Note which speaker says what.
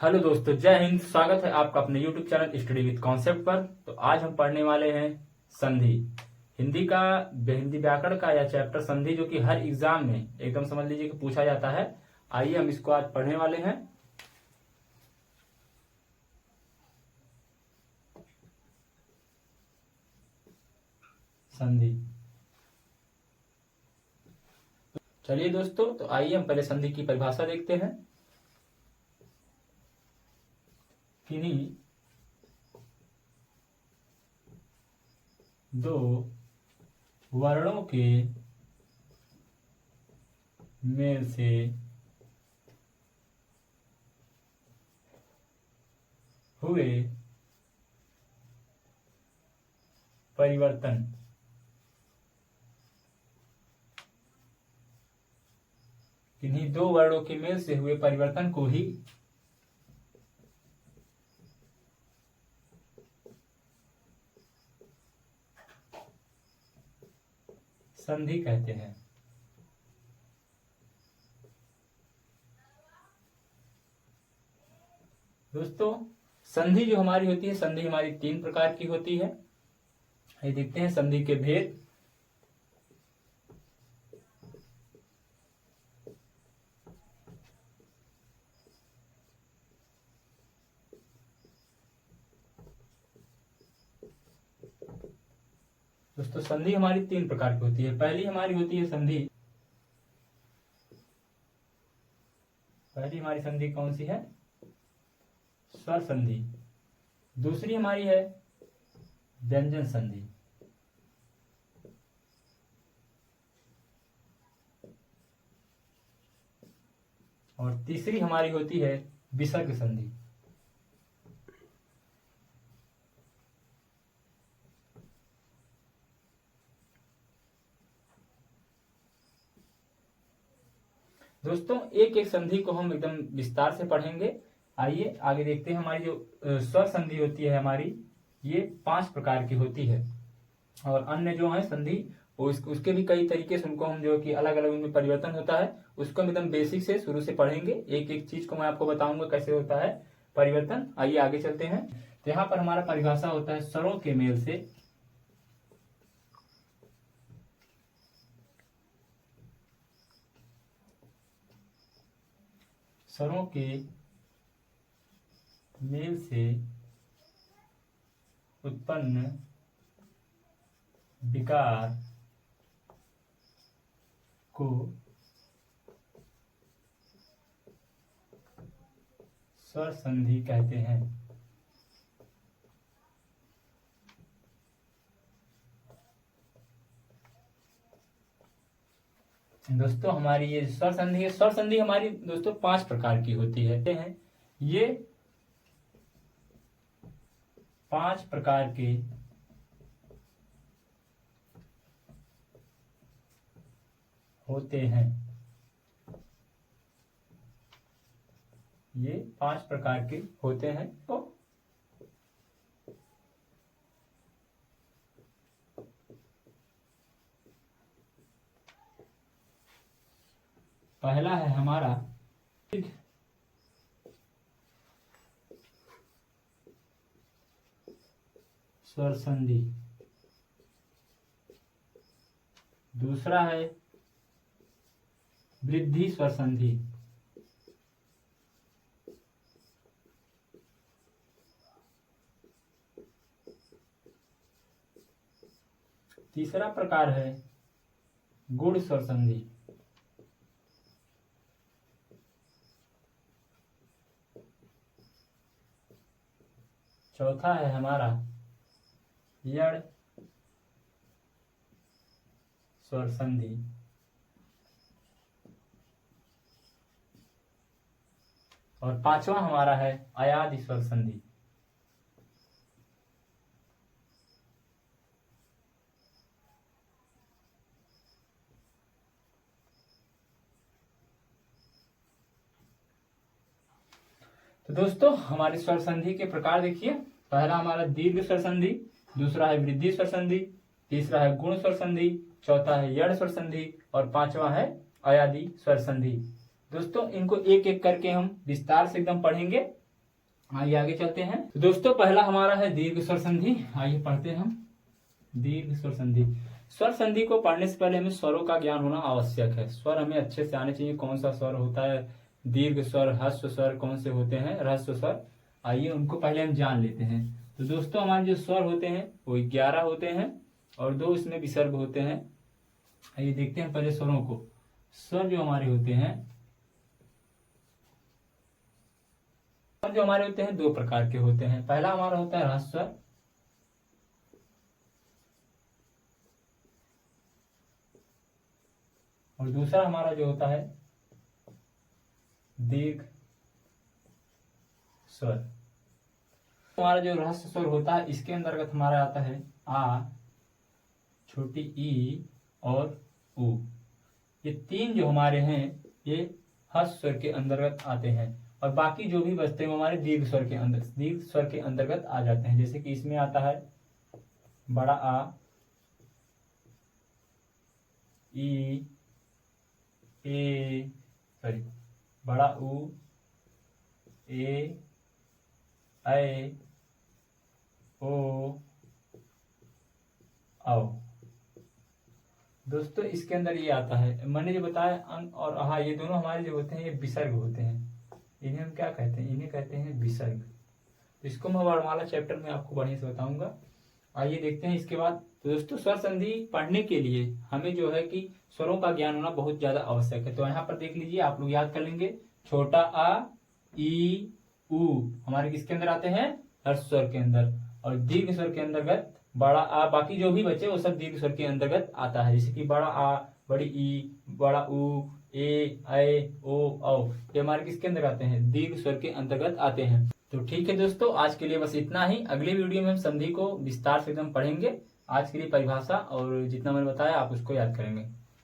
Speaker 1: Hello दोस्तों, जय हिंद। स्वागत है आपका अपने YouTube channel study with concept पर। तो आज हम पढ़ने वाले हैं संधि। हिंदी व्याकरण का यह चैप्टर संधि, जो कि हर एग्जाम में एकदम समझ लीजिए कि पूछा जाता है। आइए हम इसको आज पढ़ने वाले हैं। संधि। चलिए दोस्तों, तो आइए हम पहले संधि की परिभाषा देखते हैं। किन्हीं दो वर्णों के मेल से हुए परिवर्तन किन्हीं दो वर्णों के मेल से हुए परिवर्तन को ही संधि कहते हैं। दोस्तों, संधि जो हमारी होती है, संधि हमारी 3 प्रकार की होती है। ये देखते हैं संधि के भेद। दोस्तों, संधि हमारी 3 प्रकार की होती है। पहली हमारी होती है संधि। पहली हमारी संधि कौन सी है? स्वर संधि। दूसरी हमारी है व्यंजन संधि। और तीसरी हमारी होती है विसर्ग संधि। दोस्तों, एक एक संधि को हम एकदम विस्तार से पढ़ेंगे। आइए आगे देखते हैं। हमारी जो स्वर संधि होती है हमारी, ये 5 प्रकार की होती है। और अन्य जो है संधि, वो उसके भी कई तरीके से उनको हम जो कि अलग अलग उनमें परिवर्तन होता है, उसको हम एकदम बेसिक से शुरू से पढ़ेंगे। एक एक चीज को मैं आपको बताऊंगा कैसे होता है परिवर्तन। आइए आगे चलते हैं। तो यहाँ पर हमारा परिभाषा होता है स्वरों के मेल से स्वरों के मेल से उत्पन्न विकार को स्वर संधि कहते हैं। दोस्तों, हमारी ये स्वर संधि है। स्वर संधि हमारी दोस्तों 5 प्रकार की होती है। ये 5 प्रकार के होते हैं। ये 5 प्रकार के होते हैं। तो पहला है हमारा स्वर संधि। दूसरा है वृद्धि स्वर संधि। तीसरा प्रकार है गुण स्वर संधि। चौथा है हमारा यड़ स्वर संधि। और 5वां हमारा है अयादि स्वर संधि। तो दोस्तों, हमारी स्वर संधि के प्रकार देखिए। पहला हमारा दीर्घ स्वर संधि, दूसरा है वृद्धि स्वर संधि, तीसरा है गुण स्वर संधि, चौथा है यड़ स्वर संधि और 5वां है अयादि स्वर संधि। दोस्तों, इनको एक एक करके हम विस्तार से एकदम पढ़ेंगे। आइए आगे चलते हैं। तो दोस्तों पहला हमारा है दीर्घ स्वर संधि। आइए पढ़ते हैं हम दीर्घ स्वर संधि। स्वर संधि को पढ़ने से पहले हमें स्वरों का ज्ञान होना आवश्यक है। स्वर हमें अच्छे से आने चाहिए, कौन सा स्वर होता है, दीर्घ स्वर, ह्रस्व स्वर कौन से होते हैं, ह्रस्व स्वर। आइए उनको पहले हम जान लेते हैं। तो दोस्तों हमारे जो स्वर होते हैं वो 11 होते हैं और 2 इसमें विसर्ग होते हैं। आइए देखते हैं पहले स्वरों को। स्वर जो हमारे होते हैं, स्वर जो हमारे होते हैं 2 प्रकार के होते हैं। पहला हमारा होता है ह्रस्व स्वर और दूसरा हमारा जो होता है दीर्घ स्वर। हमारा जो ह्रस्व स्वर होता है इसके अंतर्गत हमारा आता है आ, छोटी ई और उ। ये 3 जो हमारे हैं ये ह्रस्व स्वर के अंतर्गत आते हैं और बाकी जो भी बचते हैं वो हमारे दीर्घ स्वर के अंतर्गत आ जाते हैं। जैसे कि इसमें आता है बड़ा आ, ई, ए, सॉरी बड़ा उ, ए, ऐ, ओ, आओ। दोस्तों इसके अंदर ये आता है, मैंने जो बताया अन और आहा, ये दोनों हमारे जो होते हैं ये विसर्ग होते हैं। इन्हें हम क्या कहते हैं, इन्हें कहते हैं विसर्ग। तो इसको मैं वर्णमाला चैप्टर में आपको बढ़िया से बताऊंगा। आइए देखते हैं इसके बाद। तो दोस्तों स्वर संधि पढ़ने के लिए हमें जो है कि स्वरों का ज्ञान होना बहुत ज्यादा आवश्यक है। तो यहाँ पर देख लीजिए, आप लोग याद कर लेंगे। छोटा आ, ई, उ हमारे किसके अंदर आते हैं, ह्रस्व स्वर के अंदर, और दीर्घ स्वर के अंतर्गत बड़ा आ, बाकी जो भी बचे वो सब दीर्घ स्वर के अंतर्गत आता है। जैसे कि बड़ा आ, बड़ी ई, बड़ा उ, ए, ऐ, ओ, औ, ये हमारे किसके अंदर आते हैं, दीर्घ स्वर के अंतर्गत आते हैं। तो ठीक है दोस्तों, आज के लिए बस इतना ही। अगले वीडियो में हम संधि को विस्तार से एकदम पढ़ेंगे। आज के लिए परिभाषा और जितना मैंने बताया आप उसको याद करेंगे।